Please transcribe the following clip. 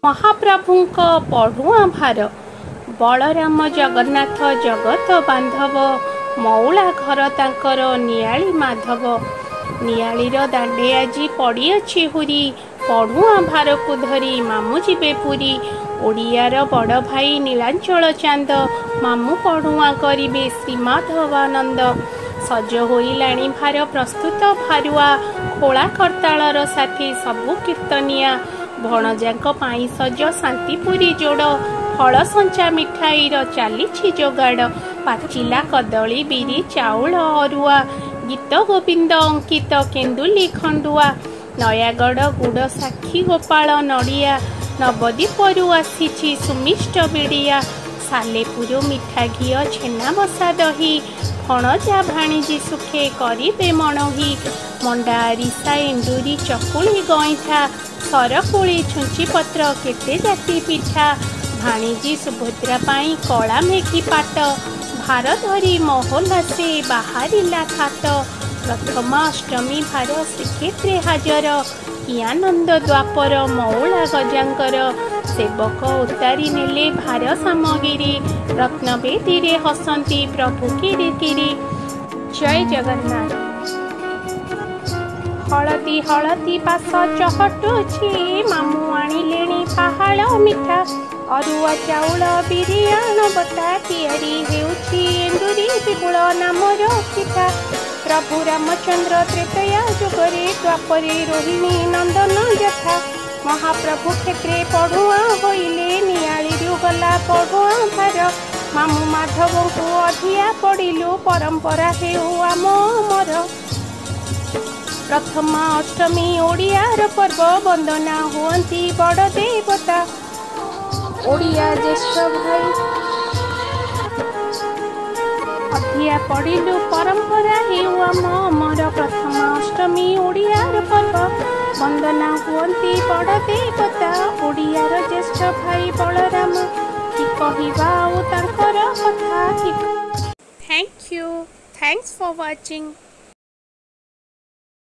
महाप्रभुंक पढ़ुआ भार बलराम जगन्नाथ जगत बांधव मौला घर तांकर नियाली माधव नियालीर दांडे आजी पड़ी अच्छी हुरी पढ़ुआ भार को धरी मामू जीवे पुरी ओडियार बड़ भाई नीलांचल चांद मामू पढ़ुआ करिबे श्रीमाधवानंद सज होइलाणी भार प्रस्तुत भारुआ खोला करतालर साथी सबु कीर्तनिया भणजांक पाई सज शांतिपुरी जोड़ फल संचा मिठाईर चली जोगाड़ पाचिला कदली बिरी चाउल अरुआ गीत गोविंद अंकित केन्दुली खंडुआ नयागढ़ गुड़ साक्षी गोपाल नड़िया नवदीपरू आसी सुमिष्ट बिड़िया सालेपुर मिठा घी छेना बसा दही भणजा भाणीजी सुखे करिबे मणही मंडा आरिसा एंडुरी चकुली गईठा सरकुली छुंची पत्र केते जाति पिठा भाणीजी सुभद्रा पाई कला मेघी पाट भार धरी मोहल्ला से बाहरिला खात प्रथम अष्टमी भार श्रीक्षेत्रे हाजर कियानंद द्वापर मौला गजांकर सेवक उतारी नेले भार सामगिरी रत्नवेदी रे हसंती प्रभु किरीकिरी। जय जगन्नाथ। हलदी हलदी पास चहटुछि मामू आनिलेणी पहाड़ मिठा अरुआ चाउल बिरियान बटा तियारी हेउछि एंडुरी विपुल नामर पिठा प्रभु रामचंद्र त्रेतया जुगरे द्वापरे रोहिणी नंदन यथा महाप्रभु क्षेत्रे पढ़ुआ होइले नियालीरु गला पढ़ुआ भार मामू माधव को अधिया पड़िलु परंपरा हेउ आम अमर प्रथम अष्टमी ओडियार पर्व वंदना हुअंती बड़ देवता ओडिया ज्येष्ठ भाई अधिया पड़िलु परंपरा हेउ आम अमर प्रथम अष्टमी ओडियार पर्व वंदना हुअंती बड़ देवता ओडियार ज्येष्ठ भाई बलराम कि कहिबा आ तांकर कथा। Thank you. Thanks for watching.